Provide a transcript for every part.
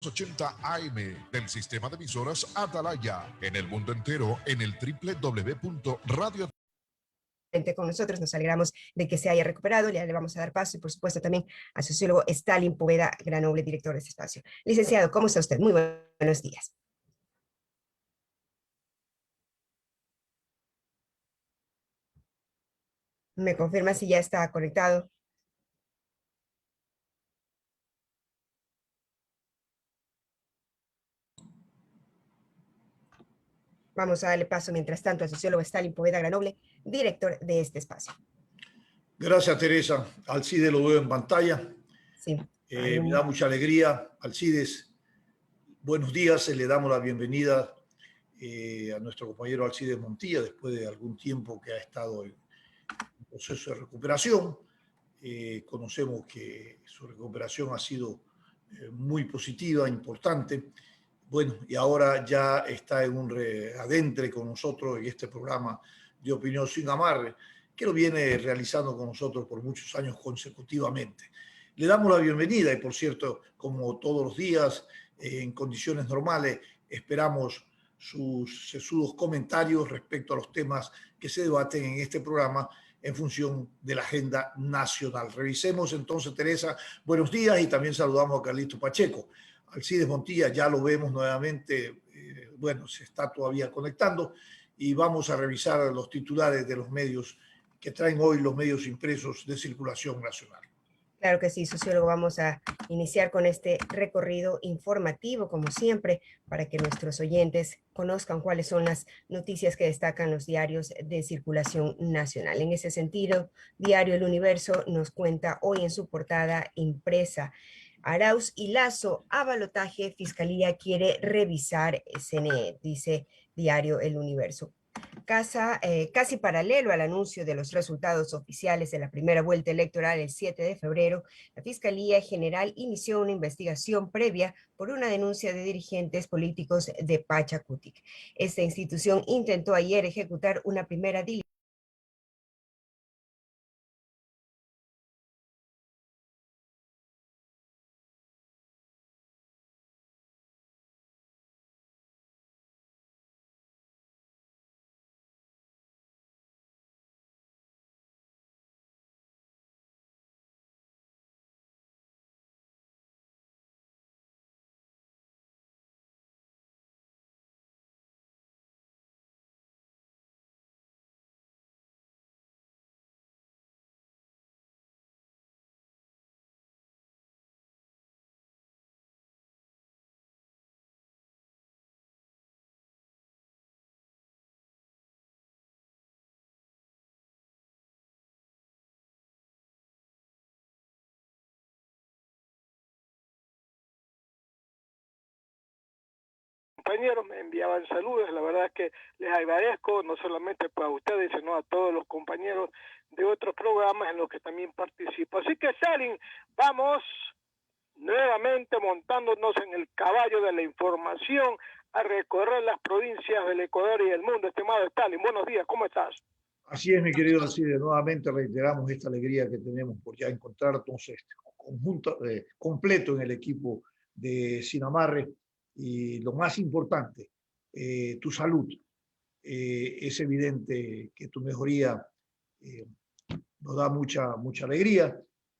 80 AM del sistema de emisoras Atalaya, en el mundo entero en el www.radio. Con nosotros, nos alegramos de que se haya recuperado, le vamos a dar paso y por supuesto también al sociólogo Stalin Poveda Granoble, director de este espacio. Licenciado, ¿cómo está usted? Muy buenos días. ¿Me confirma si ya está conectado? Vamos a darle paso mientras tanto al sociólogo Stalin Poveda Granoble, director de este espacio. Gracias, Teresa. Alcides lo veo en pantalla. Sí. Me da mucha alegría. Alcides, buenos días. Le damos la bienvenida a nuestro compañero Alcides Montilla después de algún tiempo que ha estado en proceso de recuperación. Conocemos que su recuperación ha sido muy positiva, importante. Bueno, y ahora ya está en un adentre con nosotros en este programa de Opinión Sin Amarre, que lo viene realizando con nosotros por muchos años consecutivamente. Le damos la bienvenida y, por cierto, como todos los días, en condiciones normales, esperamos sus sesudos comentarios respecto a los temas que se debaten en este programa en función de la agenda nacional. Revisemos entonces, Teresa, buenos días, y también saludamos a Carlito Pacheco. Alcides Montilla, ya lo vemos nuevamente, bueno, se está todavía conectando, y vamos a revisar los titulares de los medios que traen hoy los medios impresos de circulación nacional. Claro que sí, sociólogo, vamos a iniciar con este recorrido informativo, como siempre, para que nuestros oyentes conozcan cuáles son las noticias que destacan los diarios de circulación nacional. En ese sentido, Diario El Universo nos cuenta hoy en su portada impresa: Arauz y Lazo a balotaje, Fiscalía quiere revisar CNE, dice Diario El Universo. Casi paralelo al anuncio de los resultados oficiales de la primera vuelta electoral el 7 de febrero, la Fiscalía General inició una investigación previa por una denuncia de dirigentes políticos de Pachacutic. Esta institución intentó ayer ejecutar una primera diligencia compañeros me enviaban saludos, la verdad es que les agradezco no solamente para ustedes, sino a todos los compañeros de otros programas en los que también participo. Así que, Stalin, vamos nuevamente montándonos en el caballo de la información a recorrer las provincias del Ecuador y del mundo. Estimado Stalin, buenos días, ¿cómo estás? Así es, mi querido Alcides, nuevamente reiteramos esta alegría que tenemos por ya encontrarnos conjunto, completo en el equipo de Sin Amarre. Y lo más importante, tu salud. Es evidente que tu mejoría nos da mucha alegría,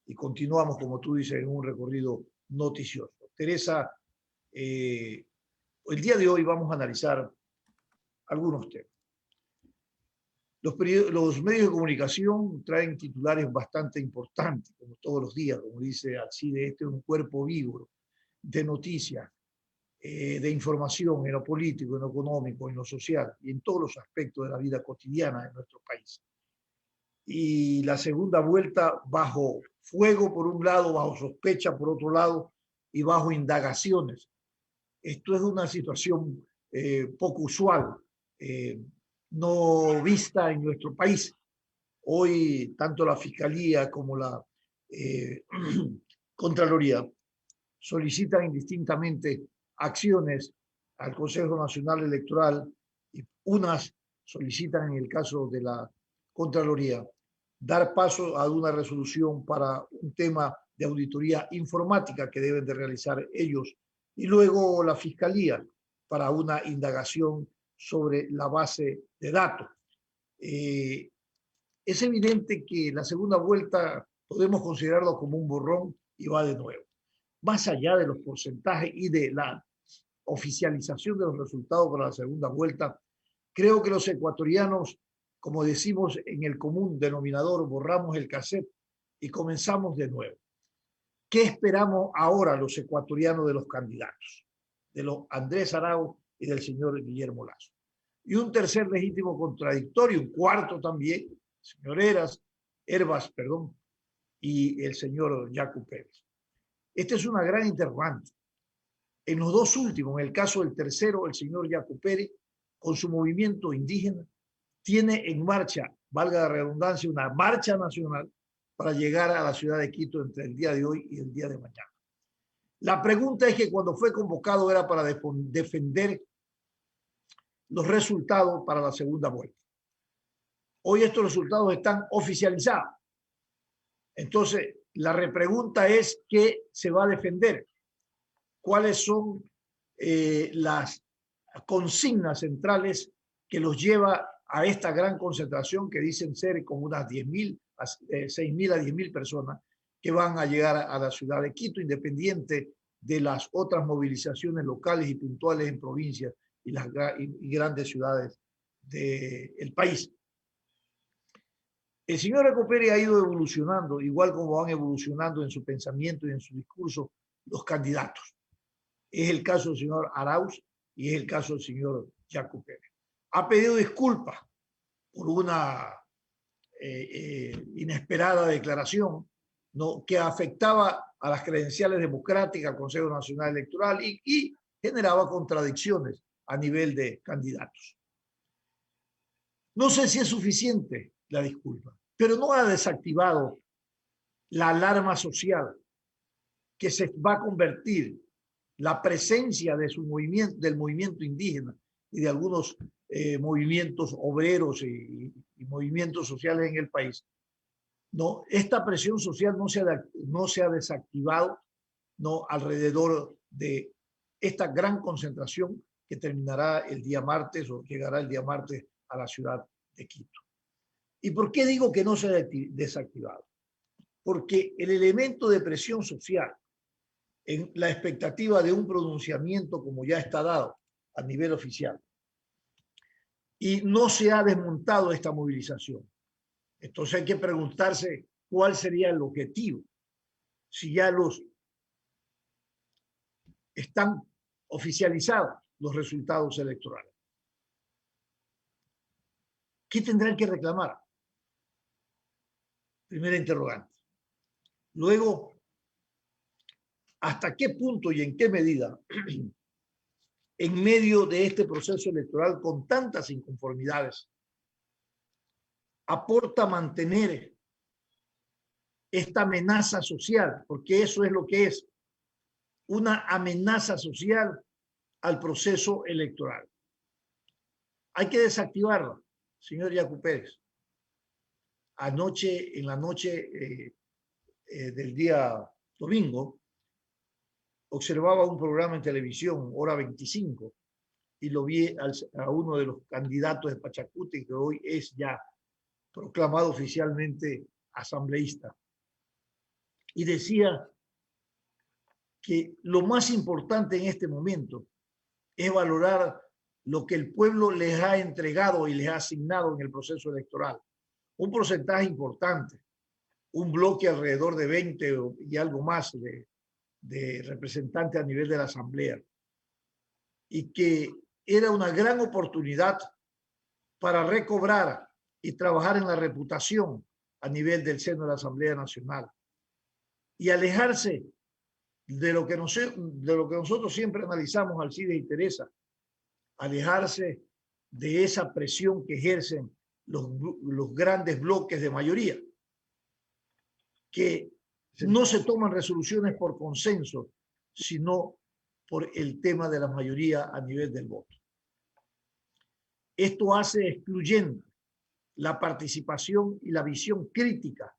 y continuamos, como tú dices, en un recorrido noticioso. Teresa, el día de hoy vamos a analizar algunos temas. Los medios de comunicación traen titulares bastante importantes, como todos los días, como dice Alcides, este es un cuerpo vivo de noticias, de información en lo político, en lo económico, en lo social y en todos los aspectos de la vida cotidiana de nuestro país. Y la segunda vuelta bajo fuego por un lado, bajo sospecha por otro lado y bajo indagaciones. Esto es una situación poco usual, no vista en nuestro país. Hoy tanto la Fiscalía como la Contraloría solicitan indistintamente acciones al Consejo Nacional Electoral, y unas solicitan, en el caso de la Contraloría, dar paso a una resolución para un tema de auditoría informática que deben de realizar ellos y luego la Fiscalía para una indagación sobre la base de datos. Es evidente que la segunda vuelta podemos considerarlo como un borrón y va de nuevo. Más allá de los porcentajes y de la oficialización de los resultados para la segunda vuelta, creo que los ecuatorianos, como decimos en el común denominador, borramos el cassette y comenzamos de nuevo. ¿Qué esperamos ahora los ecuatorianos de los candidatos? De los Andrés Arauz y del señor Guillermo Lasso. Y un tercer legítimo contradictorio, un cuarto también, el señor Herbas, y el señor Yacu Pérez. Esta es una gran interrogante. En los dos últimos, en el caso del tercero, el señor Yacu Pérez, con su movimiento indígena, tiene en marcha, valga la redundancia, una marcha nacional para llegar a la ciudad de Quito entre el día de hoy y el día de mañana. La pregunta es que cuando fue convocado era para defender los resultados para la segunda vuelta. Hoy estos resultados están oficializados. Entonces, la repregunta es ¿qué se va a defender? ¿Cuáles son las consignas centrales que los lleva a esta gran concentración que dicen ser como unas 6.000 a 10.000 personas que van a llegar a la ciudad de Quito, independiente de las otras movilizaciones locales y puntuales en provincias y las grandes ciudades del país? El señor Yacu Pérez ha ido evolucionando, igual como van evolucionando en su pensamiento y en su discurso los candidatos. Es el caso del señor Arauz y es el caso del señor Yacu Pérez. Ha pedido disculpas por una inesperada declaración, ¿no?, que afectaba a las credenciales democráticas, al Consejo Nacional Electoral y generaba contradicciones a nivel de candidatos. No sé si es suficiente la disculpa, pero no ha desactivado la alarma social que se va a convertir la presencia de su movimiento, del movimiento indígena y de algunos movimientos obreros y movimientos sociales en el país. No, esta presión social no se ha desactivado, no, alrededor de esta gran concentración que terminará el día martes o llegará el día martes a la ciudad de Quito. ¿Y por qué digo que no se ha desactivado? Porque el elemento de presión social en la expectativa de un pronunciamiento como ya está dado a nivel oficial y no se ha desmontado esta movilización. Entonces hay que preguntarse cuál sería el objetivo si ya están oficializados los resultados electorales. ¿Qué tendrán que reclamar? Primera interrogante. Luego, ¿hasta qué punto y en qué medida, en medio de este proceso electoral con tantas inconformidades, aporta mantener esta amenaza social? Porque eso es lo que es, una amenaza social al proceso electoral. Hay que desactivarla, señor Yacu Pérez. Anoche, en la noche del día domingo, observaba un programa en televisión, Hora 25, y lo vi a uno de los candidatos de Pachacuti, que hoy es ya proclamado oficialmente asambleísta. Y decía que lo más importante en este momento es valorar lo que el pueblo les ha entregado y les ha asignado en el proceso electoral. Un porcentaje importante, un bloque alrededor de 20 y algo más de representantes a nivel de la Asamblea, y que era una gran oportunidad para recobrar y trabajar en la reputación a nivel del seno de la Asamblea Nacional y alejarse de lo que nosotros siempre analizamos, Alcides y Teresa, alejarse de esa presión que ejercen los grandes bloques de mayoría, que no se toman resoluciones por consenso, sino por el tema de la mayoría a nivel del voto. Esto hace excluyente la participación y la visión crítica,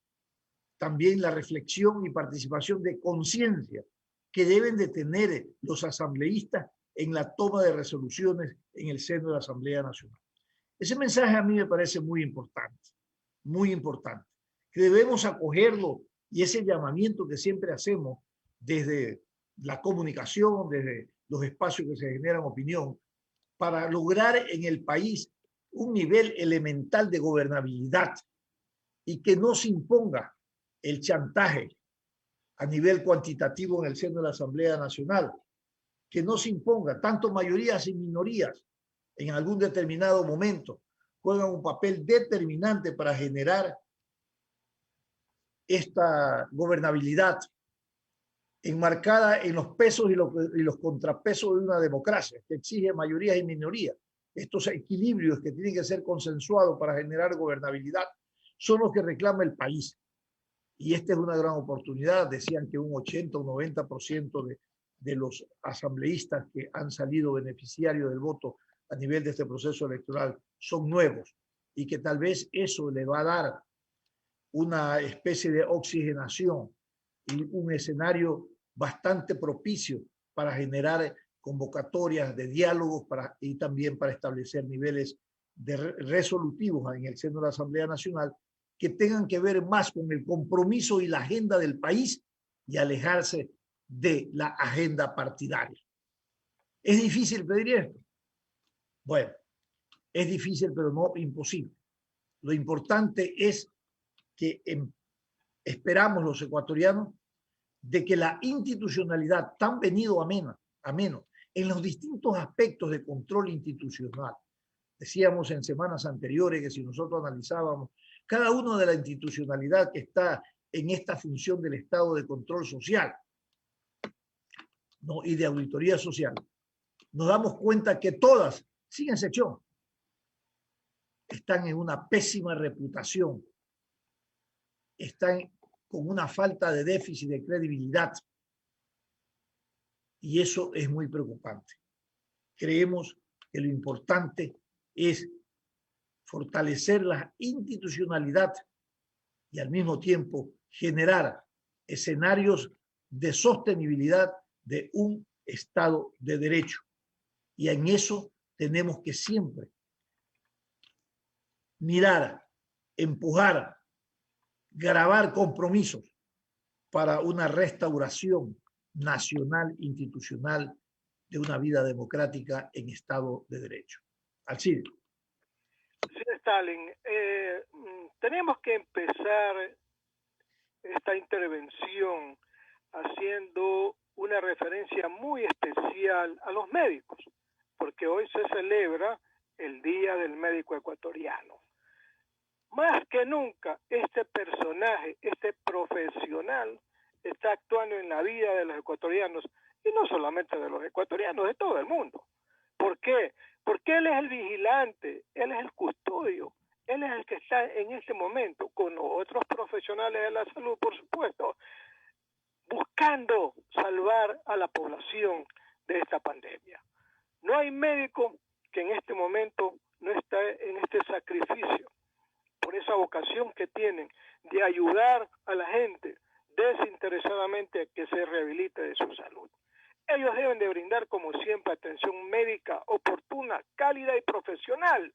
también la reflexión y participación de conciencia que deben de tener los asambleístas en la toma de resoluciones en el seno de la Asamblea Nacional. Ese mensaje a mí me parece muy importante, que debemos acogerlo y ese llamamiento que siempre hacemos desde la comunicación, desde los espacios que se generan opinión, para lograr en el país un nivel elemental de gobernabilidad y que no se imponga el chantaje a nivel cuantitativo en el seno de la Asamblea Nacional, que no se imponga, tanto mayorías y minorías en algún determinado momento juegan un papel determinante para generar esta gobernabilidad enmarcada en los pesos y los contrapesos de una democracia que exige mayorías y minorías. Estos equilibrios que tienen que ser consensuados para generar gobernabilidad son los que reclama el país. Y esta es una gran oportunidad. Decían que un 80 o 90% de los asambleístas que han salido beneficiarios del voto a nivel de este proceso electoral son nuevos y que tal vez eso le va a dar una especie de oxigenación y un escenario bastante propicio para generar convocatorias de diálogos y también para establecer niveles resolutivos en el seno de la Asamblea Nacional que tengan que ver más con el compromiso y la agenda del país y alejarse de la agenda partidaria. ¿Es difícil pedir esto? Bueno, es difícil, pero no imposible. Lo importante es que esperamos los ecuatorianos de que la institucionalidad tan venido a menos en los distintos aspectos de control institucional. Decíamos en semanas anteriores que si nosotros analizábamos cada uno de la institucionalidad que está en esta función del Estado de control social, ¿no? Y de auditoría social, nos damos cuenta que todas, sin excepción, están en una pésima reputación, están con una falta de déficit de credibilidad. Y eso es muy preocupante. Creemos que lo importante es fortalecer la institucionalidad y al mismo tiempo generar escenarios de sostenibilidad de un Estado de Derecho. Y en eso tenemos que siempre mirar, empujar, grabar compromisos para una restauración nacional, institucional, de una vida democrática en Estado de Derecho. Alcide. Sí, Stalin, tenemos que empezar esta intervención haciendo una referencia muy especial a los médicos, porque hoy se celebra el Día del Médico Ecuatoriano. Más que nunca, este personaje, este profesional, está actuando en la vida de los ecuatorianos, y no solamente de los ecuatorianos, de todo el mundo. ¿Por qué? Porque él es el vigilante, él es el custodio, él es el que está en este momento, con otros profesionales de la salud, por supuesto, buscando salvar a la población de esta pandemia. No hay médico que en este momento no está en este sacrificio, por esa vocación que tienen de ayudar a la gente desinteresadamente a que se rehabilite de su salud. Ellos deben de brindar, como siempre, atención médica oportuna, cálida y profesional.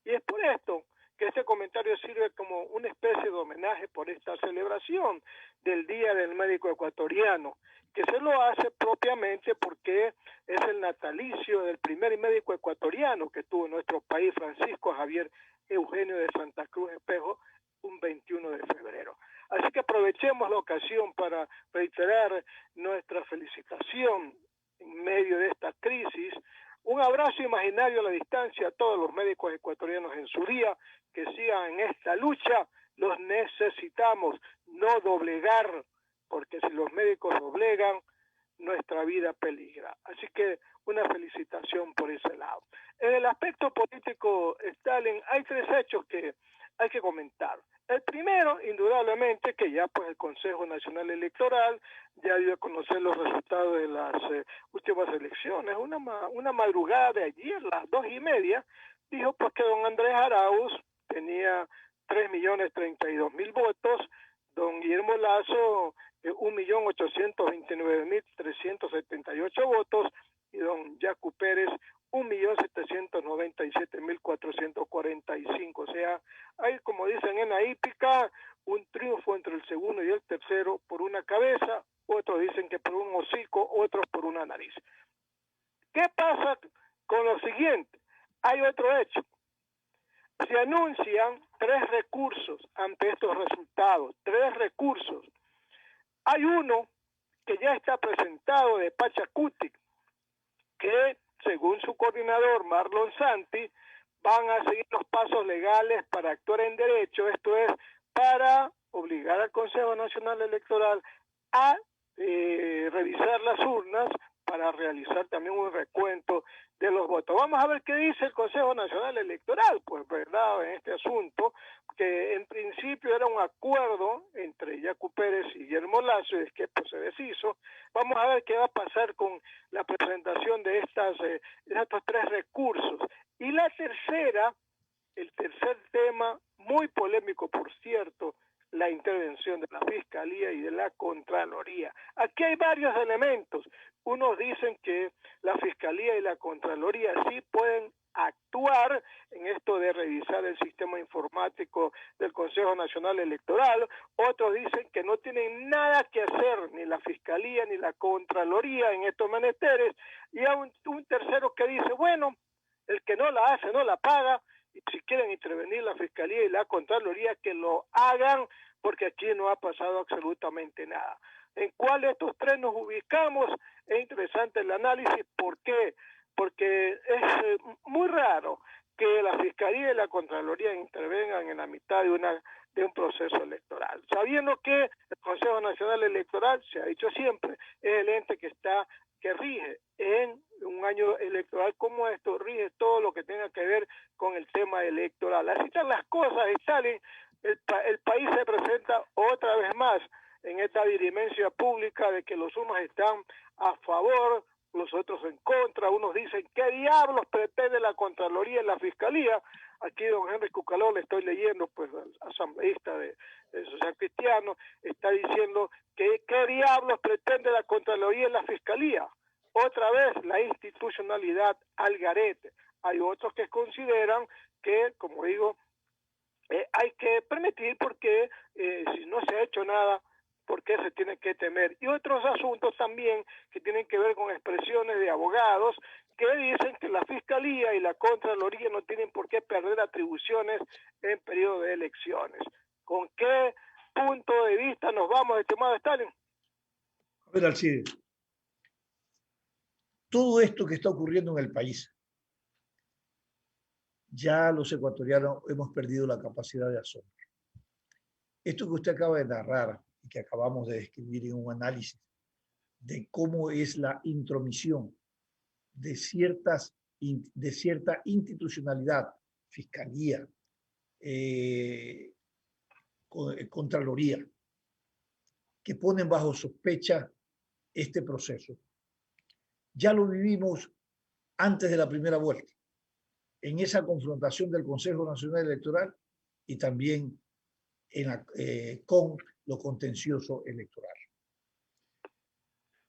Y es por esto que este comentario sirve como una especie de homenaje por esta celebración del Día del Médico Ecuatoriano, que se lo hace propiamente porque es el natalicio del primer médico ecuatoriano que tuvo nuestro país, Francisco Javier Eugenio de Santa Cruz Espejo, un 21 de febrero. Así que aprovechemos la ocasión para reiterar nuestra felicitación en medio de esta crisis. Un abrazo imaginario a la distancia a todos los médicos ecuatorianos en su día, que sigan en esta lucha. Los necesitamos, no doblegar, porque si los médicos doblegan, nuestra vida peligra. Así que una felicitación por ese lado. En el aspecto político, Stalin, hay tres hechos que hay que comentar. El primero, indudablemente, que ya pues el Consejo Nacional Electoral ya dio a conocer los resultados de las últimas elecciones. Una madrugada de ayer, las 2:30, dijo pues que don Andrés Arauz tenía 3.032.000 votos, don Guillermo Lasso 1.829.378 votos, y don Yacu Pérez 1.797.445. O sea, hay, como dicen en la hípica, un triunfo entre el segundo y el tercero por una cabeza, otros dicen que por un hocico, otros por una nariz. ¿Qué pasa con lo siguiente? Hay otro hecho. Se anuncian 3 recursos ante estos resultados, 3 recursos. Hay uno que ya está presentado de Pachacutic, que según su coordinador Marlon Santi, van a seguir los pasos legales para actuar en derecho, esto es, para obligar al Consejo Nacional Electoral a revisar las urnas para realizar también un recuento de los votos. Vamos a ver qué dice el Consejo Nacional Electoral, pues, ¿verdad?, en este asunto, que en principio era un acuerdo entre Yacu Pérez y Guillermo Lasso, y es que pues se deshizo. Vamos a ver qué va a pasar con la presentación de estos 3 recursos. Y la tercera, el tercer tema, muy polémico por cierto, la intervención de la Fiscalía y de la Contraloría. Aquí hay varios elementos. Unos dicen que la Fiscalía y la Contraloría sí pueden actuar en esto de revisar el sistema informático del Consejo Nacional Electoral. Otros dicen que no tienen nada que hacer ni la Fiscalía ni la Contraloría en estos menesteres. Y hay un tercero que dice, bueno, el que no la hace no la paga, y si quieren intervenir la Fiscalía y la Contraloría, que lo hagan, porque aquí no ha pasado absolutamente nada. ¿En cuál de estos 3 nos ubicamos? Es interesante el análisis. ¿Por qué? Porque es muy raro que la Fiscalía y la Contraloría intervengan en la mitad de un proceso electoral, sabiendo que el Consejo Nacional Electoral, se ha dicho siempre, es el ente que rige en un año electoral como esto, rige todo lo que tenga que ver con el tema electoral. Así están las cosas y salen. El país se presenta otra vez más en esta dirimencia pública de que los unos están a favor, los otros en contra. Unos dicen, ¿qué diablos pretende la Contraloría y la Fiscalía? Aquí don Henry Cucaló, le estoy leyendo, pues, asambleísta de Social Cristiano, está diciendo que ¿qué diablos pretende la Contraloría y la Fiscalía? Otra vez la institucionalidad al garete. Hay otros que consideran que, como digo, hay que permitir porque si no se ha hecho nada, ¿por qué se tiene que temer? Y otros asuntos también que tienen que ver con expresiones de abogados que dicen que la Fiscalía y la Contraloría no tienen por qué perder atribuciones en periodo de elecciones. ¿Con qué punto de vista nos vamos, estimado Stalin? A ver, Alcides, todo esto que está ocurriendo en el país, ya los ecuatorianos hemos perdido la capacidad de asombro. Esto que usted acaba de narrar y que acabamos de describir en un análisis de cómo es la intromisión de cierta institucionalidad, Fiscalía, Contraloría, que ponen bajo sospecha este proceso. Ya lo vivimos antes de la primera vuelta, en esa confrontación del Consejo Nacional Electoral y también con lo contencioso electoral.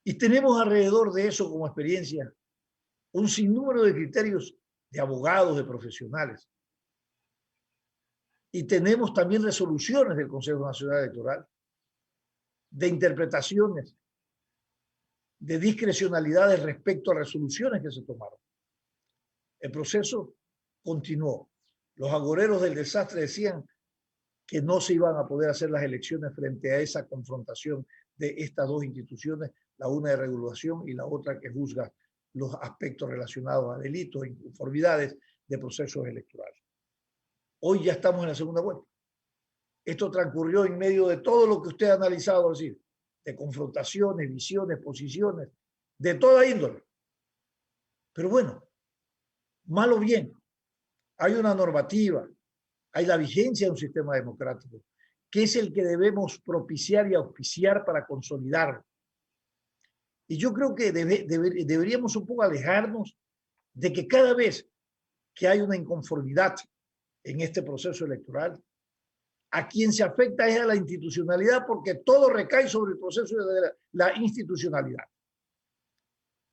Y tenemos alrededor de eso como experiencia un sinnúmero de criterios de abogados, de profesionales. Y tenemos también resoluciones del Consejo Nacional Electoral, de interpretaciones, de discrecionalidades respecto a resoluciones que se tomaron. El proceso continuó. Los agoreros del desastre decían que no se iban a poder hacer las elecciones frente a esa confrontación de estas 2 instituciones, la una de regulación y la otra que juzga los aspectos relacionados a delitos e inconformidades de procesos electorales. Hoy ya estamos en la segunda vuelta. Esto transcurrió en medio de todo lo que usted ha analizado, es decir, de confrontaciones, visiones, posiciones, de toda índole. Pero bueno, mal o bien, hay una normativa, hay la vigencia de un sistema democrático, que es el que debemos propiciar y auspiciar para consolidarlo. Y yo creo que deberíamos un poco alejarnos de que cada vez que hay una inconformidad en este proceso electoral, A quien se afecta es a la institucionalidad, porque todo recae sobre el proceso de la institucionalidad.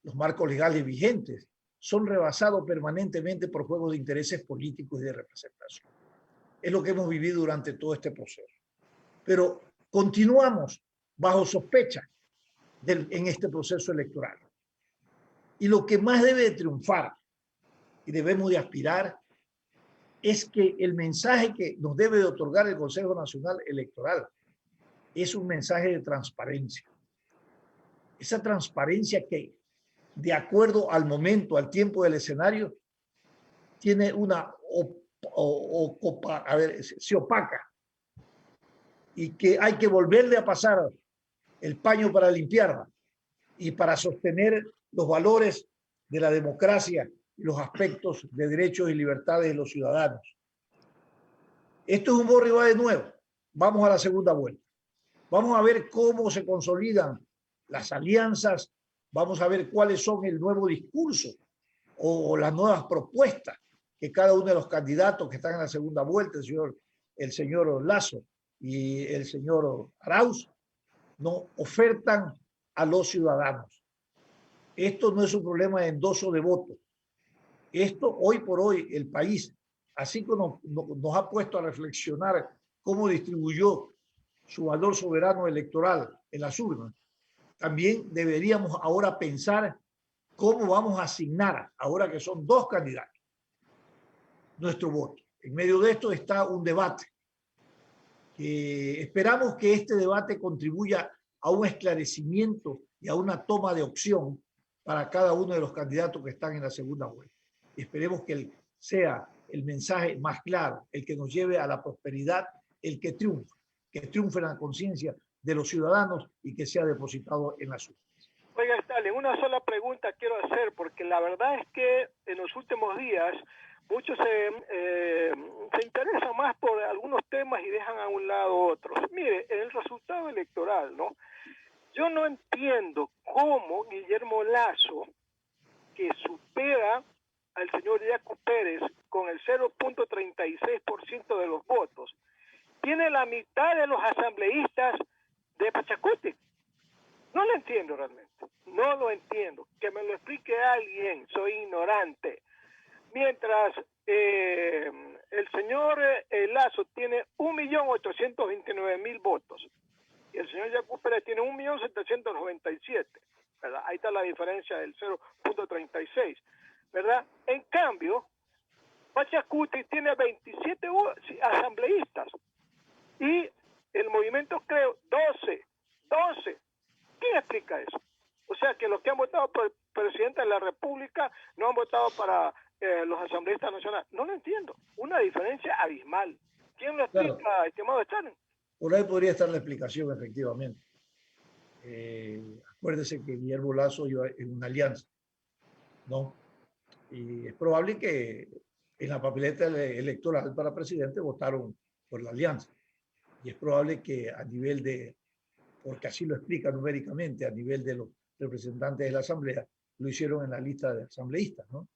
Los marcos legales vigentes son rebasados permanentemente por juegos de intereses políticos y de representación. Es lo que hemos vivido durante todo este proceso. Pero continuamos bajo sospecha en este proceso electoral. Y lo que más debe de triunfar y debemos de aspirar es que el mensaje que nos debe de otorgar el Consejo Nacional Electoral es un mensaje de transparencia. Esa transparencia que, de acuerdo al momento, al tiempo del escenario, tiene una se opaca, y que hay que volverle a pasar el paño para limpiarla y para sostener los valores de la democracia y los aspectos de derechos y libertades de los ciudadanos. Esto es un borre y va de nuevo. Vamos a la segunda vuelta. Vamos a ver cómo se consolidan las alianzas. Vamos a ver cuáles son el nuevo discurso o las nuevas propuestas que cada uno de los candidatos que están en la segunda vuelta, el señor Lasso y el señor Arauz, no ofertan a los ciudadanos. Esto no es un problema de endoso de voto. Esto, hoy por hoy, el país, así como nos ha puesto a reflexionar cómo distribuyó su valor soberano electoral en las urnas, también deberíamos ahora pensar cómo vamos a asignar, ahora que son dos candidatos, nuestro voto. En medio de esto está un debate. Esperamos que este debate contribuya a un esclarecimiento y a una toma de opción para cada uno de los candidatos que están en la segunda vuelta. Esperemos que sea el mensaje más claro, el que nos lleve a la prosperidad, el que triunfe en la conciencia de los ciudadanos y que sea depositado en las urnas. Oiga, Stalin, una sola pregunta quiero hacer, porque la verdad es que en los últimos días muchos se interesan más por algunos temas y dejan a un lado otros. Mire, en el resultado electoral, ¿no? Yo no entiendo cómo Guillermo Lasso, que supera al señor Yacu Pérez con el 0.36% de los votos, tiene la mitad de los asambleístas de Pachacuti. No lo entiendo realmente, no lo entiendo. Que me lo explique alguien, soy ignorante. Mientras el señor Lasso tiene 1.829.000 votos y el señor Yacu Pérez tiene 1.797.000, ¿verdad? Ahí está la diferencia del 0.36, ¿verdad? En cambio, Pachacuti tiene 27 asambleístas y el movimiento Creo 12. ¿Quién explica eso? O sea, que los que han votado por el presidente de la República no han votado para los asambleístas nacionales. No lo entiendo. Una diferencia abismal. ¿Quién lo explica, claro, estimado Stalin? Por ahí podría estar la explicación, efectivamente. Acuérdese que Guillermo Lasso iba en una alianza, ¿no? Y es probable que en la papeleta electoral para presidente votaron por la alianza. Y es probable que a nivel de, porque así lo explica numéricamente, a nivel de los representantes de la Asamblea, lo hicieron en la lista de asambleístas, ¿no?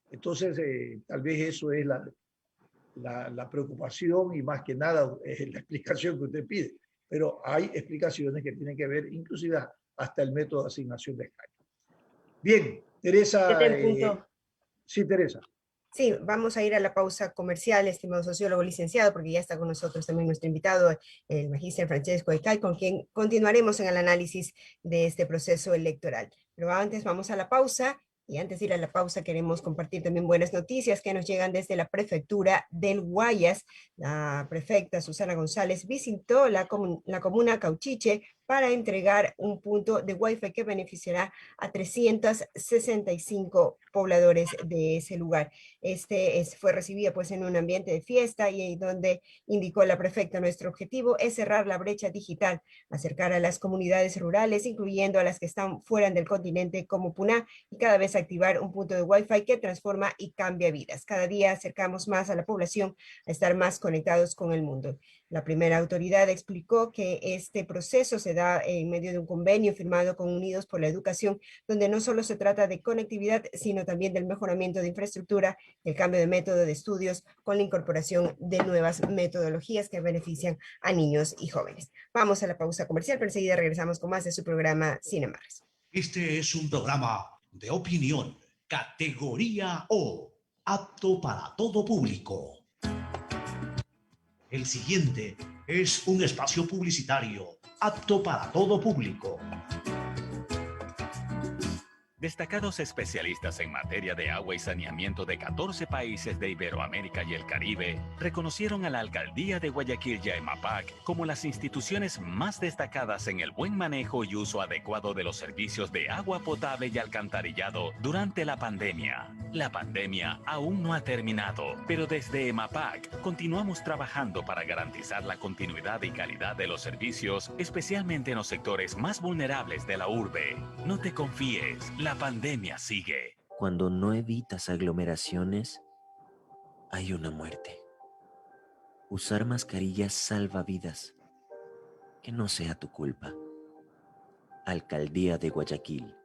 Entonces, tal vez eso es la preocupación y más que nada la explicación que usted pide. Pero hay explicaciones que tienen que ver inclusive hasta el método de asignación de escaños. Bien, Teresa. Sí, Teresa. Sí, vamos a ir a la pausa comercial, estimado sociólogo licenciado, porque ya está con nosotros también nuestro invitado, el magíster Francesco Ecay, con quien continuaremos en el análisis de este proceso electoral. Pero antes vamos a la pausa. Y antes de ir a la pausa queremos compartir también buenas noticias que nos llegan desde la prefectura del Guayas. La prefecta Susana González visitó la comuna Cauchiche para entregar un punto de Wi-Fi que beneficiará a 365 pobladores de ese lugar. Fue recibida pues en un ambiente de fiesta y donde indicó la prefecta, nuestro objetivo es cerrar la brecha digital, acercar a las comunidades rurales, incluyendo a las que están fuera del continente como Puná, y cada vez activar un punto de Wi-Fi que transforma y cambia vidas. Cada día acercamos más a la población a estar más conectados con el mundo. La primera autoridad explicó que este proceso se da en medio de un convenio firmado con Unidos por la Educación, donde no solo se trata de conectividad, sino también del mejoramiento de infraestructura, el cambio de método de estudios con la incorporación de nuevas metodologías que benefician a niños y jóvenes. Vamos a la pausa comercial, pero enseguida regresamos con más de su programa Sin Amarres. Este es un programa de opinión, categoría O, apto para todo público. El siguiente es un espacio publicitario apto para todo público. Destacados especialistas en materia de agua y saneamiento de 14 países de Iberoamérica y el Caribe reconocieron a la Alcaldía de Guayaquil y a EMAPAC como las instituciones más destacadas en el buen manejo y uso adecuado de los servicios de agua potable y alcantarillado durante la pandemia. La pandemia aún no ha terminado, pero desde EMAPAC continuamos trabajando para garantizar la continuidad y calidad de los servicios, especialmente en los sectores más vulnerables de la urbe. No te confíes. La pandemia sigue. Cuando no evitas aglomeraciones, hay una muerte. Usar mascarillas salva vidas. Que no sea tu culpa. Alcaldía de Guayaquil.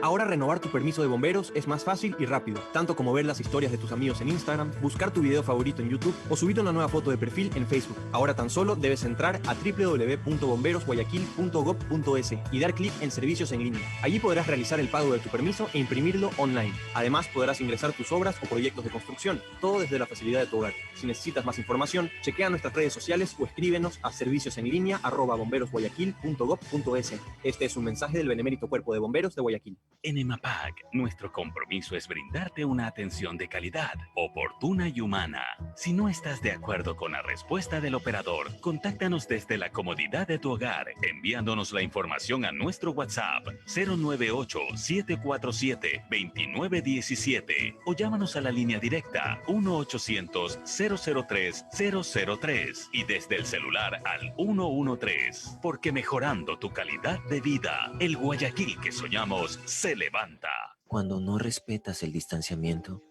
Ahora renovar tu permiso de bomberos es más fácil y rápido, tanto como ver las historias de tus amigos en Instagram, buscar tu video favorito en YouTube o subir una nueva foto de perfil en Facebook. Ahora tan solo debes entrar a www.bomberosguayaquil.gov.es y dar clic en servicios en línea. Allí podrás realizar el pago de tu permiso e imprimirlo online. Además, podrás ingresar tus obras o proyectos de construcción, todo desde la facilidad de tu hogar. Si necesitas más información, chequea nuestras redes sociales o escríbenos a serviciosenlinea@bomberosguayaquil.gov.es. Este es un mensaje del Benemérito Cuerpo de Bomberos de Guayaquil. En EMAPAC, nuestro compromiso es brindarte una atención de calidad, oportuna y humana. Si no estás de acuerdo con la respuesta del operador, contáctanos desde la comodidad de tu hogar, enviándonos la información a nuestro WhatsApp 098-747-2917 o llámanos a la línea directa 1-800-003-003 y desde el celular al 113, porque mejorando tu calidad de vida, el Guayaquil que soñamos se levanta. Cuando no respetas el distanciamiento,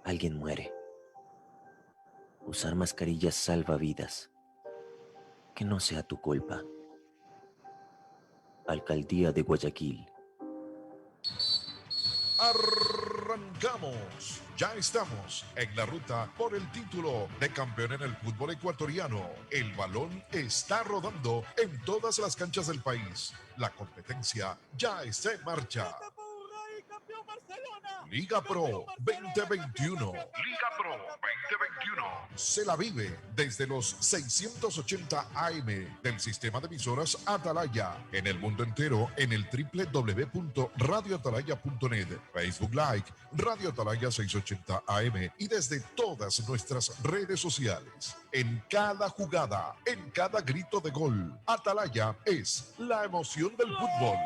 alguien muere. Usar mascarillas salva vidas. Que no sea tu culpa. Alcaldía de Guayaquil. Arrancamos. Ya estamos en la ruta por el título de campeón en el fútbol ecuatoriano. El balón está rodando en todas las canchas del país. La competencia ya está en marcha. Liga Pro 2021. Liga Pro 2021. Se la vive desde los 680 AM del sistema de emisoras Atalaya. En el mundo entero en el www.radioatalaya.net. Facebook Live, Radio Atalaya 680 AM y desde todas nuestras redes sociales. En cada jugada, en cada grito de gol, Atalaya es la emoción del fútbol.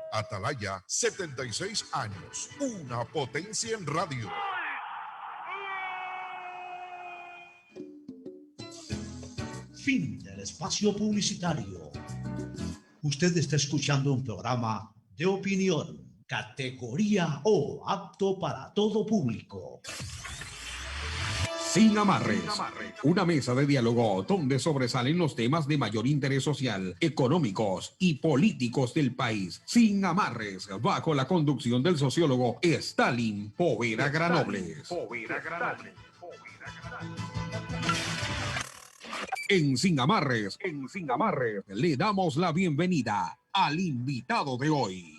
Atalaya, 76 años, una potencia en radio. Fin del espacio publicitario. Usted está escuchando un programa de opinión, categoría O, apto para todo público. Sin Amarres, una mesa de diálogo donde sobresalen los temas de mayor interés social, económicos y políticos del país. Sin Amarres, bajo la conducción del sociólogo Stalin Poveda Granobles. En Sin Amarres, le damos la bienvenida al invitado de hoy.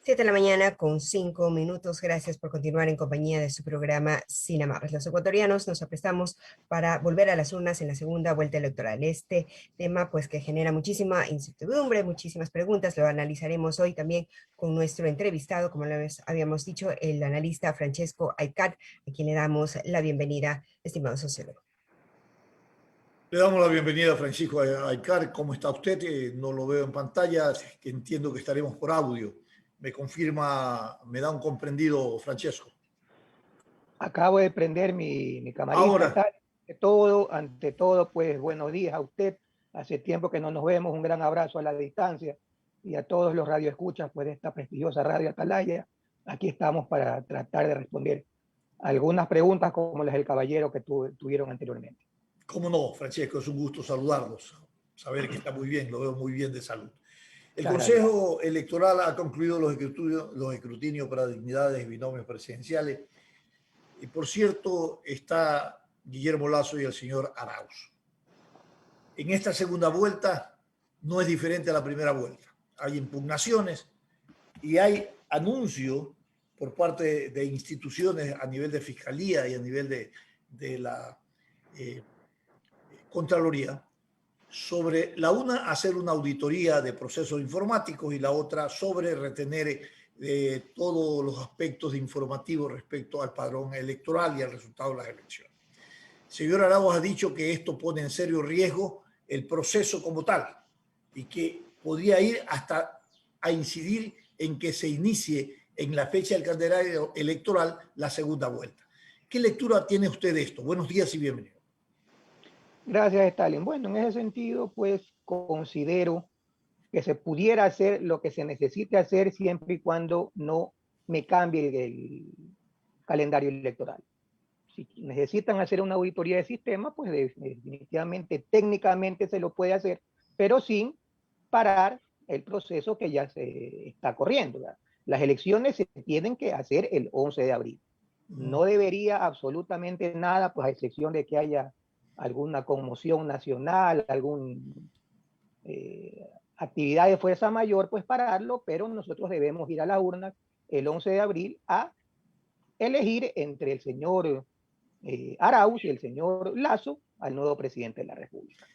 7 de la mañana con 5 minutos. Gracias por continuar en compañía de su programa Sin Amarres. Los ecuatorianos nos aprestamos para volver a las urnas en la segunda vuelta electoral. Este tema, pues, que genera muchísima incertidumbre, muchísimas preguntas, lo analizaremos hoy también con nuestro entrevistado, como lo habíamos dicho, el analista Francesco Aycar, a quien le damos la bienvenida, estimado sociólogo. Le damos la bienvenida a Francisco Aycar. ¿Cómo está usted? No lo veo en pantalla, que entiendo que estaremos por audio. Me confirma, me da un comprendido, Francesco. Acabo de prender mi camarita. Ahora. Ante todo, pues buenos días a usted, Hace tiempo que no nos vemos, un gran abrazo a la distancia y a todos los radioescuchas pues, de esta prestigiosa Radio Atalaya. Aquí estamos para tratar de responder algunas preguntas como las del caballero que tuvieron anteriormente. Cómo no, Francesco, es un gusto saludarlos, saber que está muy bien, lo veo muy bien de salud. El Consejo Electoral ha concluido los escrutinios para dignidades y binomios presidenciales. Y por cierto, está Guillermo Lasso y el señor Arauz. En esta segunda vuelta no es diferente a la primera vuelta. Hay impugnaciones y hay anuncio por parte de instituciones a nivel de fiscalía y a nivel de la Contraloría sobre la una hacer una auditoría de procesos informáticos y la otra sobre retener todos los aspectos informativos respecto al padrón electoral y al resultado de las elecciones. El señor Arauz ha dicho que esto pone en serio riesgo el proceso como tal y que podría ir hasta a incidir en que se inicie en la fecha del calendario electoral la segunda vuelta. ¿Qué lectura tiene usted de esto? Buenos días y bienvenido. Gracias, Stalin. Bueno, en ese sentido, pues considero que se pudiera hacer lo que se necesite hacer siempre y cuando no me cambie el calendario electoral. Si necesitan hacer una auditoría de sistema, pues definitivamente, técnicamente se lo puede hacer, pero sin parar el proceso que ya se está corriendo, ¿verdad? Las elecciones se tienen que hacer el 11 de abril. No debería absolutamente nada, pues a excepción de que haya alguna conmoción nacional, alguna actividad de fuerza mayor, pues pararlo, pero nosotros debemos ir a la urna el 11 de abril a elegir entre el señor Arauz y el señor Lasso al nuevo presidente de la República.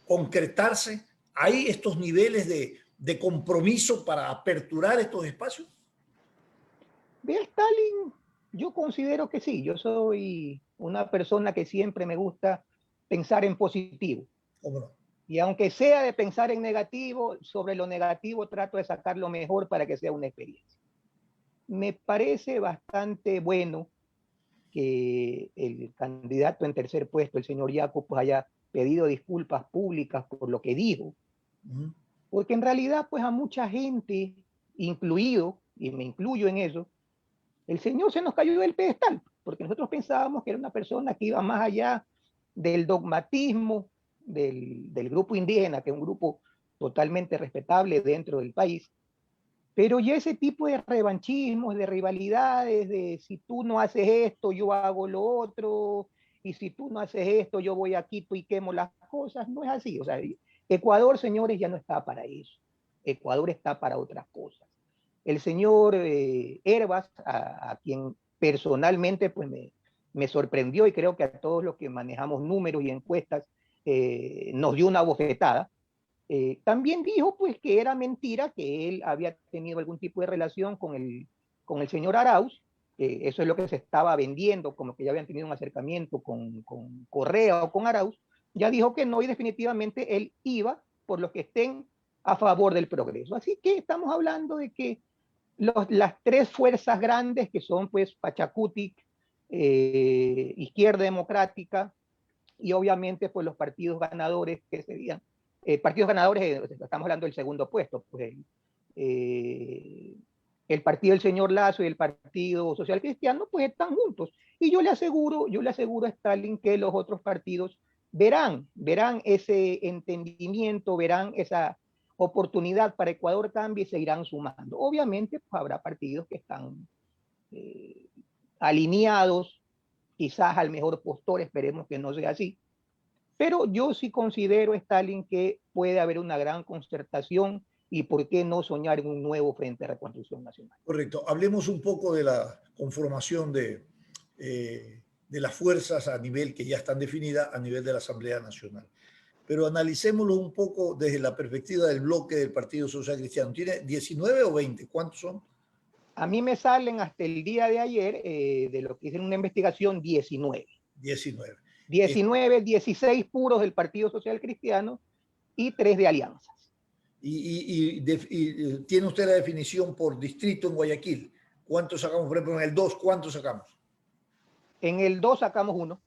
Concretarse, ¿hay estos niveles de compromiso para aperturar estos espacios? Ve, Stalin, yo considero que sí. Yo soy una persona que siempre me gusta pensar en positivo. ¿Cómo no? Y aunque sea de pensar en negativo, sobre lo negativo trato de sacar lo mejor para que sea una experiencia. Me parece bastante bueno que el candidato en tercer puesto, el señor Yaco, pues haya pedido disculpas públicas por lo que dijo. Porque en realidad, pues a mucha gente, incluido, y me incluyo en eso, el señor se nos cayó del pedestal, porque nosotros pensábamos que era una persona que iba más allá del dogmatismo del grupo indígena, que es un grupo totalmente respetable dentro del país, pero ya ese tipo de revanchismos, de rivalidades, de si tú no haces esto, yo hago lo otro, y si tú no haces esto, yo voy a Quito y quemo las cosas, no es así. O sea, Ecuador, señores, ya no está para eso. Ecuador está para otras cosas. El señor Hervas, a quien personalmente pues me sorprendió, y creo que a todos los que manejamos números y encuestas nos dio una bofetada. También dijo pues que era mentira que él había tenido algún tipo de relación con el señor Arauz. Eso es lo que se estaba vendiendo, como que ya habían tenido un acercamiento con Correa o con Arauz. Ya dijo que no, y definitivamente él iba por los que estén a favor del progreso. Así que estamos hablando de que las tres fuerzas grandes, que son pues Pachacutic, Izquierda Democrática y obviamente pues los partidos ganadores, que serían partidos ganadores, estamos hablando del segundo puesto, pues el partido del señor Lasso y el Partido Social Cristiano pues están juntos, y yo le aseguro a Stalin que los otros partidos verán ese entendimiento, verán esa oportunidad para Ecuador Cambie y se irán sumando. Obviamente pues, habrá partidos que están alineados quizás al mejor postor, esperemos que no sea así, pero yo sí considero, Stalin, que puede haber una gran concertación y por qué no soñar en un nuevo Frente de Reconstrucción Nacional. Correcto. Hablemos un poco de la conformación de las fuerzas a nivel que ya están definidas a nivel de la Asamblea Nacional. Pero analicémoslo un poco desde la perspectiva del bloque del Partido Social Cristiano. ¿Tiene 19 o 20? ¿Cuántos son? A mí me salen hasta el día de ayer, de lo que hice en una investigación, 19. 19. 16 puros del Partido Social Cristiano y 3 de alianzas. Y tiene usted la definición por distrito en Guayaquil. ¿Cuántos sacamos? Por ejemplo, en el 2, ¿cuántos sacamos? En el 2 sacamos 1.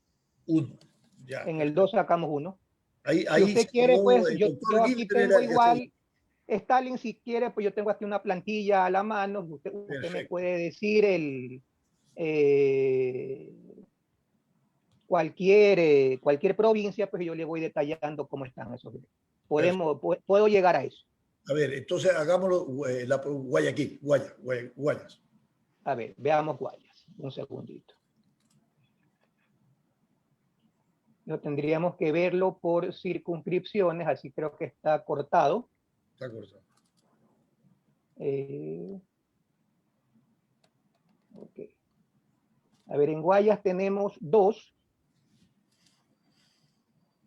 1. Ya. En el 2 sacamos 1. Ahí si usted quiere, pues yo aquí tengo igual, Stalin, si quiere, pues yo tengo aquí una plantilla a la mano. Usted me puede decir cualquier provincia, pues yo le voy detallando cómo están esos. Puedo llegar a eso. A ver, entonces hagámoslo Guayaquil, Guayas. A ver, veamos Guayas. Un segundito. No tendríamos que verlo por circunscripciones, así creo que está cortado. Está cortado. Okay. A ver, en Guayas tenemos 2.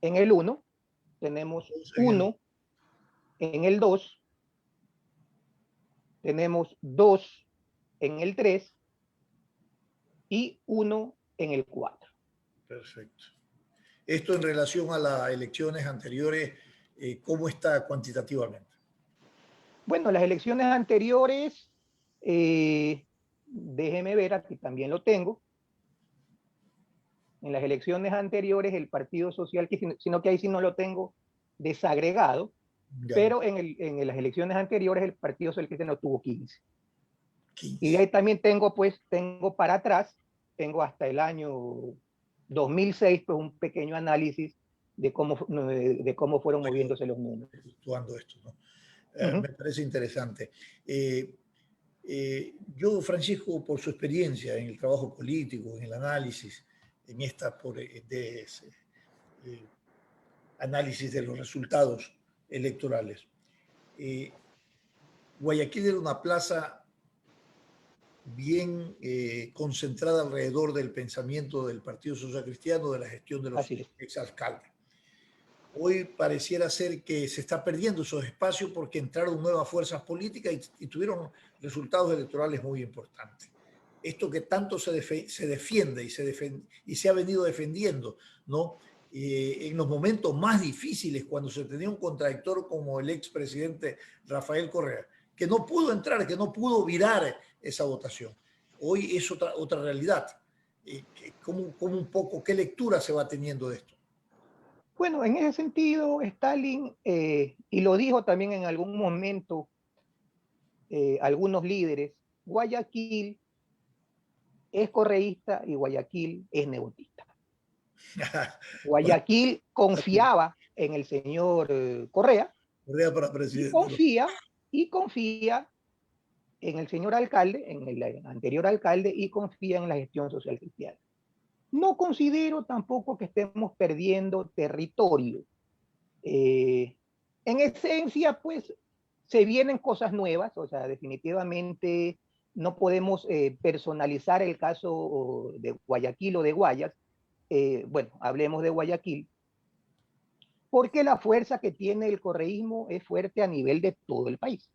En el 1 tenemos 1. En el 2 tenemos 2 en el 3 y 1 en el 4. Perfecto. Esto en relación a las elecciones anteriores, ¿cómo está cuantitativamente? Bueno, las elecciones anteriores, déjeme ver, aquí también lo tengo. En las elecciones anteriores el Partido Social, sino que ahí sí no lo tengo desagregado, ya. Pero en las elecciones anteriores el Partido Social Cristiano tuvo 15. Y de ahí también tengo para atrás, tengo hasta el año 2006, pues un pequeño análisis de cómo fueron moviéndose los números. Esto, ¿no? Me parece interesante. Yo, Francisco, por su experiencia en el trabajo político, en el análisis, en análisis de los resultados electorales, Guayaquil era una plaza bien concentrada alrededor del pensamiento del Partido Social Cristiano, de la gestión de los exalcaldes. Hoy pareciera ser que se está perdiendo esos espacios porque entraron nuevas fuerzas políticas y tuvieron resultados electorales muy importantes. Esto que tanto se defiende y se ha venido defendiendo, ¿no? En los momentos más difíciles, cuando se tenía un contradictor como el expresidente Rafael Correa, que no pudo entrar, que no pudo virar esa votación. Hoy es otra realidad. ¿Cómo un poco, qué lectura se va teniendo de esto? Bueno, en ese sentido, Stalin, y lo dijo también en algún momento algunos líderes, Guayaquil es correísta y Guayaquil es nebotista. Guayaquil confiaba en el señor Correa para presidente, y confía en el señor alcalde, en el anterior alcalde, y confía en la gestión social cristiana. No considero tampoco que estemos perdiendo territorio. En esencia, pues, se vienen cosas nuevas, o sea, definitivamente no podemos personalizar el caso de Guayaquil o de Guayas. Bueno, hablemos de Guayaquil, porque la fuerza que tiene el correísmo es fuerte a nivel de todo el país.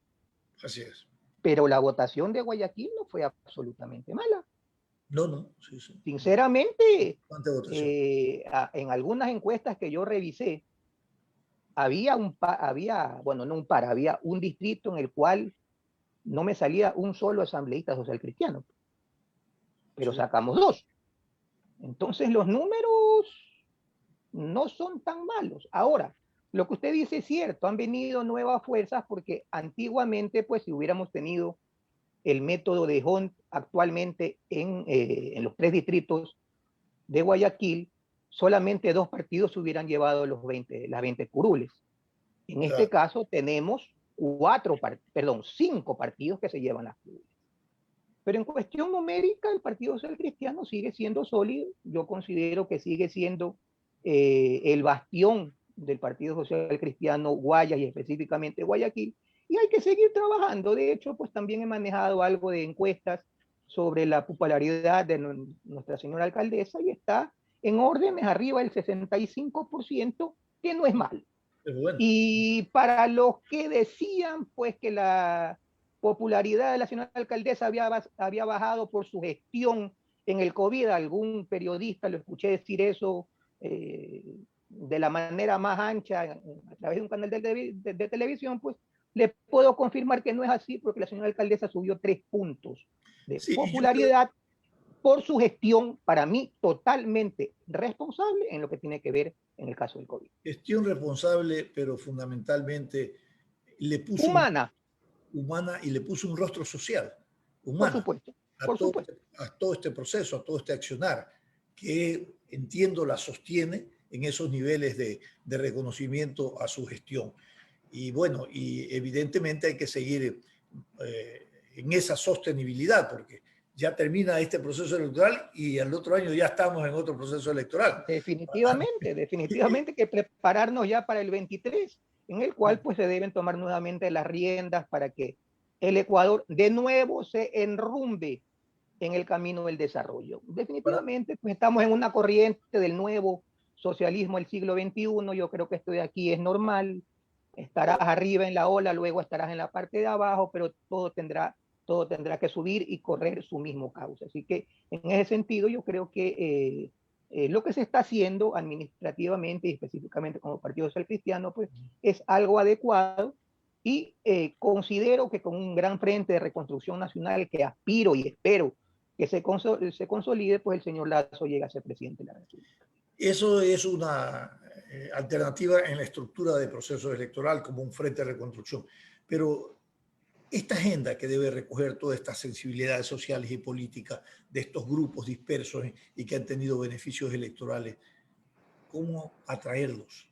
Así es. Pero la votación de Guayaquil no fue absolutamente mala. No. Sí. Sinceramente, en algunas encuestas que yo revisé, había un distrito en el cual no me salía un solo asambleísta social cristiano, pero sacamos 2. Entonces los números no son tan malos. Ahora, lo que usted dice es cierto, han venido nuevas fuerzas porque antiguamente, pues si hubiéramos tenido el método de Hunt actualmente en los 3 distritos de Guayaquil, solamente 2 partidos hubieran llevado las 20 curules. En este caso tenemos 5 partidos que se llevan las curules. Pero en cuestión numérica, el Partido Social Cristiano sigue siendo sólido. Yo considero que sigue siendo el bastión del Partido Social Cristiano Guayas y específicamente Guayaquil, y hay que seguir trabajando. De hecho, pues también he manejado algo de encuestas sobre la popularidad de nuestra señora alcaldesa y está en órdenes arriba del 65%, que no es mal. Bueno. Y para los que decían pues que la popularidad de la señora alcaldesa había bajado por su gestión en el COVID, algún periodista lo escuché decir eso de la manera más ancha a través de un canal de televisión, pues le puedo confirmar que no es así, porque la señora alcaldesa subió 3 puntos de popularidad por su gestión, para mí, totalmente responsable en lo que tiene que ver en el caso del COVID. Gestión responsable, pero fundamentalmente le puso humana y le puso un rostro social, humano, por supuesto, a todo este proceso, a todo este accionar, que entiendo la sostiene en esos niveles de reconocimiento a su gestión. Y bueno, y evidentemente hay que seguir en esa sostenibilidad, porque ya termina este proceso electoral y el otro año ya estamos en otro proceso electoral. Definitivamente que prepararnos ya para el 23, en el cual pues se deben tomar nuevamente las riendas para que el Ecuador de nuevo se enrumbe en el camino del desarrollo. Definitivamente pues estamos en una corriente del nuevo socialismo del siglo XXI. Yo creo que esto de aquí es normal. Estarás arriba en la ola, luego estarás en la parte de abajo, pero todo tendrá que subir y correr su mismo cauce. Así que en ese sentido yo creo que lo que se está haciendo administrativamente y específicamente como Partido Social Cristiano pues es algo adecuado, y considero que con un gran frente de reconstrucción nacional que aspiro y espero que se consolide, pues el señor Lazo llega a ser presidente de la República. Eso es una alternativa en la estructura de proceso electoral como un frente de reconstrucción. Pero esta agenda que debe recoger todas estas sensibilidades sociales y políticas de estos grupos dispersos y que han tenido beneficios electorales, ¿cómo atraerlos?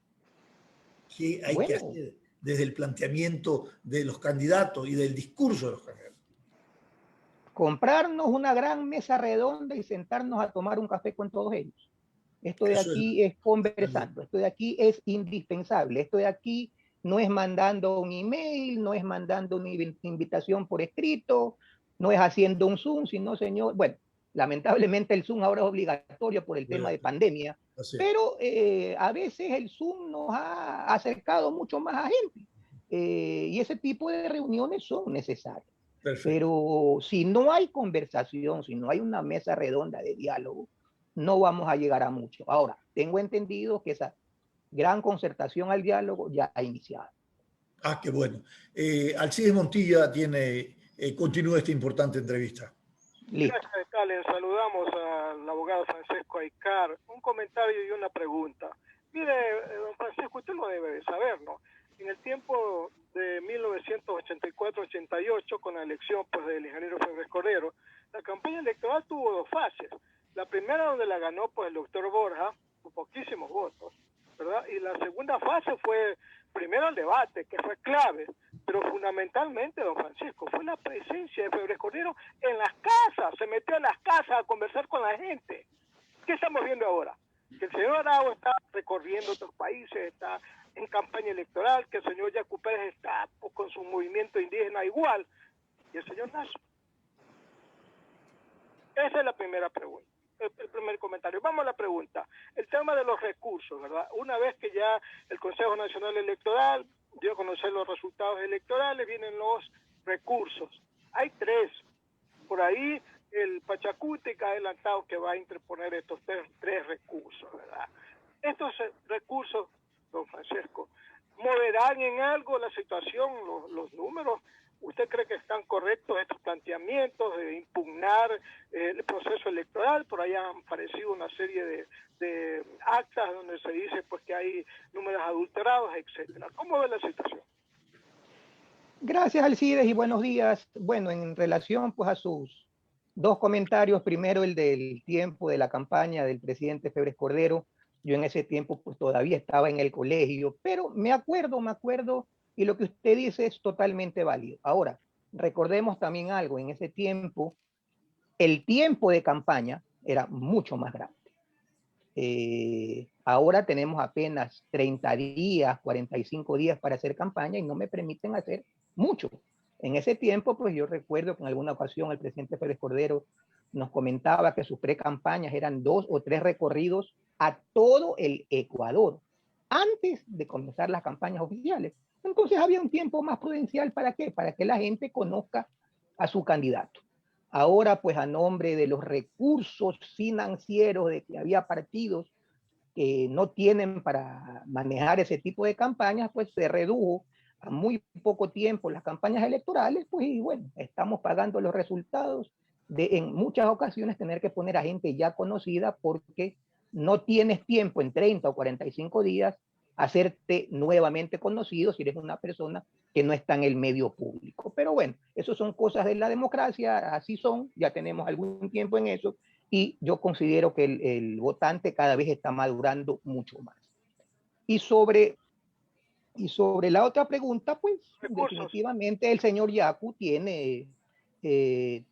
¿Qué hay que hacer desde el planteamiento de los candidatos y del discurso de los candidatos? Comprarnos una gran mesa redonda y sentarnos a tomar un café con todos ellos. Esto de aquí es conversando, esto de aquí es indispensable, esto de aquí no es mandando un email, no es mandando una invitación por escrito, no es haciendo un Zoom, sino, señor, bueno, lamentablemente el Zoom ahora es obligatorio por el tema de pandemia, pero a veces el Zoom nos ha acercado mucho más a gente, y ese tipo de reuniones son necesarias. Perfecto. Pero si no hay conversación, si no hay una mesa redonda de diálogo, no vamos a llegar a mucho. Ahora, tengo entendido que esa gran concertación al diálogo ya ha iniciado. Ah, qué bueno. Alcides Montilla continúa esta importante entrevista. Listo. Gracias, Calen. Saludamos al abogado Francesco Aycar. Un comentario y una pregunta. Mire, don Francesco, usted lo debe de saber, ¿no? En el tiempo de 1984-88, con la elección pues, del ingeniero Febres Cordero, la campaña electoral tuvo 2 fases. La primera donde la ganó pues el doctor Borja, con poquísimos votos, ¿verdad? Y la segunda fase fue primero el debate, que fue clave, pero fundamentalmente, don Francisco, fue la presencia de Febres Cordero en las casas, se metió en las casas a conversar con la gente. ¿Qué estamos viendo ahora? Que el señor Arao está recorriendo otros países, está en campaña electoral, que el señor Yacu Pérez está pues, con su movimiento indígena igual, y el señor Lazo. Esa es la primera pregunta. El primer comentario. Vamos a la pregunta. El tema de los recursos, ¿verdad? Una vez que ya el Consejo Nacional Electoral dio a conocer los resultados electorales, vienen los recursos. Hay 3. Por ahí el Pachacuti que ha adelantado que va a interponer estos tres recursos, ¿verdad? Estos recursos, don Francesco, ¿moverán en algo la situación, los números? ¿Usted cree que están correctos estos planteamientos de impugnar el proceso electoral? Por ahí han aparecido una serie de actas donde se dice pues que hay números adulterados, etcétera. ¿Cómo ve la situación? Gracias, Alcides, y buenos días. Bueno, en relación pues a sus 2 comentarios, primero el del tiempo de la campaña del presidente Febres Cordero. Yo en ese tiempo pues todavía estaba en el colegio, pero me acuerdo, y lo que usted dice es totalmente válido. Ahora, recordemos también algo, en ese tiempo, el tiempo de campaña era mucho más grande. Ahora tenemos apenas 30 días, 45 días para hacer campaña y no me permiten hacer mucho. En ese tiempo, pues yo recuerdo que en alguna ocasión el presidente Pérez Cordero nos comentaba que sus pre-campañas eran 2 o 3 recorridos a todo el Ecuador antes de comenzar las campañas oficiales. Entonces había un tiempo más prudencial. ¿Para qué? Para que la gente conozca a su candidato. Ahora, pues a nombre de los recursos financieros, de que había partidos que no tienen para manejar ese tipo de campañas, pues se redujo a muy poco tiempo las campañas electorales, pues y bueno, estamos pagando los resultados de en muchas ocasiones tener que poner a gente ya conocida porque no tienes tiempo en 30 o 45 días hacerte nuevamente conocido si eres una persona que no está en el medio público. Pero bueno, eso son cosas de la democracia, así son, ya tenemos algún tiempo en eso y yo considero que el votante cada vez está madurando mucho más. Y sobre la otra pregunta, pues definitivamente el señor Yacu tiene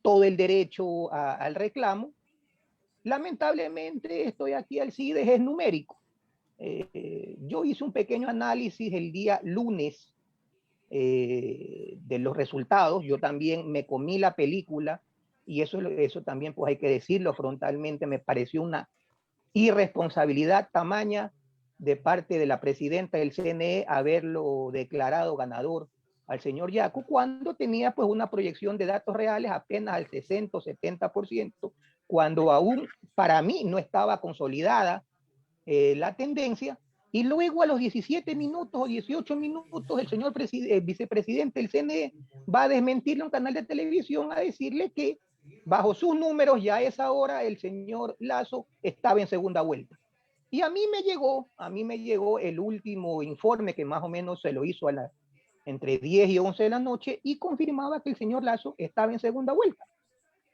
todo el derecho al reclamo. Lamentablemente estoy aquí, Alcides, es numérico. Yo hice un pequeño análisis el día lunes de los resultados. Yo también me comí la película y eso también pues hay que decirlo frontalmente, me pareció una irresponsabilidad tamaña de parte de la presidenta del CNE haberlo declarado ganador al señor Yacu cuando tenía pues una proyección de datos reales apenas al 60 o 70%, cuando aún para mí no estaba consolidada la tendencia, y luego a los 17 minutos o 18 minutos el señor vicepresidente del CNE va a desmentirle a un canal de televisión a decirle que bajo sus números ya a esa hora el señor Lasso estaba en segunda vuelta. Y a mí me llegó el último informe que más o menos se lo hizo entre 10 y 11 de la noche y confirmaba que el señor Lasso estaba en segunda vuelta.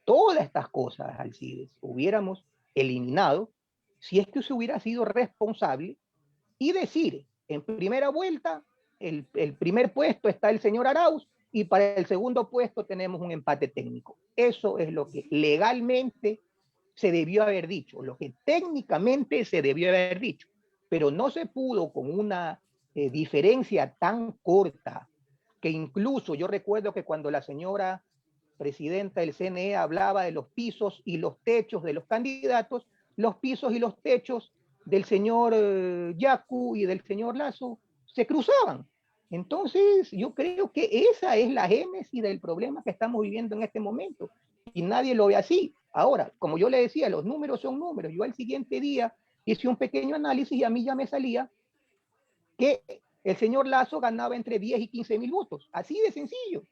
Todas estas cosas, Alcides, hubiéramos eliminado si es que se hubiera sido responsable y decir, en primera vuelta, el primer puesto está el señor Arauz y para el segundo puesto tenemos un empate técnico. Eso es lo que legalmente se debió haber dicho, lo que técnicamente se debió haber dicho, pero no se pudo con una diferencia tan corta que incluso yo recuerdo que cuando la señora presidenta del CNE hablaba de los pisos y los techos de los candidatos, los pisos y los techos del señor Yacu y del señor Lasso se cruzaban. Entonces, yo creo que esa es la génesis del problema que estamos viviendo en este momento. Y nadie lo ve así. Ahora, como yo le decía, los números son números. Yo al siguiente día hice un pequeño análisis y a mí ya me salía que el señor Lasso ganaba entre 10 y 15 mil votos. Así de sencillo.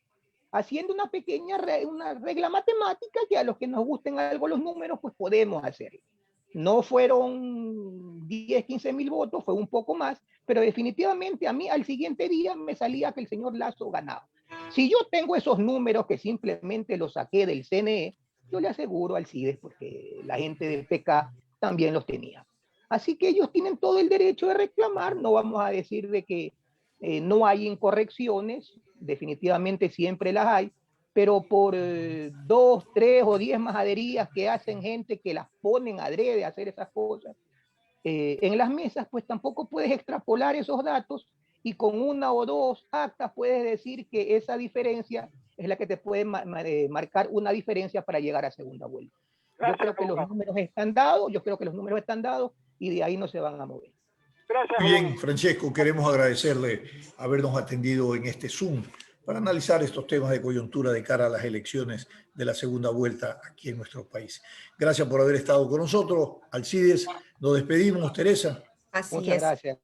Haciendo una pequeña una regla matemática que a los que nos gusten algo los números, pues podemos hacerlo. No fueron 10, 15 mil votos, fue un poco más, pero definitivamente a mí al siguiente día me salía que el señor Lasso ganaba. Si yo tengo esos números que simplemente los saqué del CNE, yo le aseguro al CIDES, porque la gente del PK también los tenía. Así que ellos tienen todo el derecho de reclamar, no vamos a decir de que no hay incorrecciones, definitivamente siempre las hay, pero por 2, 3 o 10 majaderías que hacen gente que las ponen adrede a hacer esas cosas en las mesas, pues tampoco puedes extrapolar esos datos y con 1 o 2 actas puedes decir que esa diferencia es la que te puede marcar una diferencia para llegar a segunda vuelta. Yo creo que los números están dados, y de ahí no se van a mover. Gracias. Bien, Francesco, queremos agradecerle habernos atendido en este Zoom para analizar estos temas de coyuntura de cara a las elecciones de la segunda vuelta aquí en nuestro país. Gracias por haber estado con nosotros. Alcides, nos despedimos, Teresa. Muchas gracias.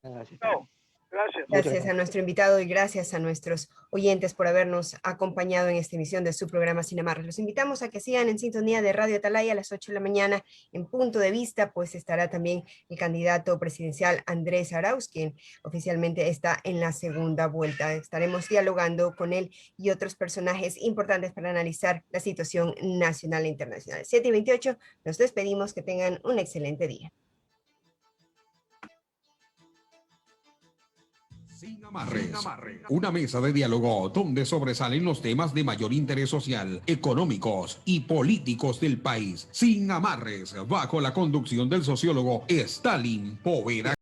Gracias a nuestro invitado y gracias a nuestros oyentes por habernos acompañado en esta emisión de su programa Sin Amarras. Los invitamos a que sigan en sintonía de Radio Atalaya a las 8 de la mañana en Punto de Vista, pues estará también el candidato presidencial Andrés Arauz, quien oficialmente está en la segunda vuelta. Estaremos dialogando con él y otros personajes importantes para analizar la situación nacional e internacional. 7:28, nos despedimos, que tengan un excelente día. Sin amarres. Una mesa de diálogo donde sobresalen los temas de mayor interés social, económicos y políticos del país. Sin amarres, bajo la conducción del sociólogo Stalin Poveda.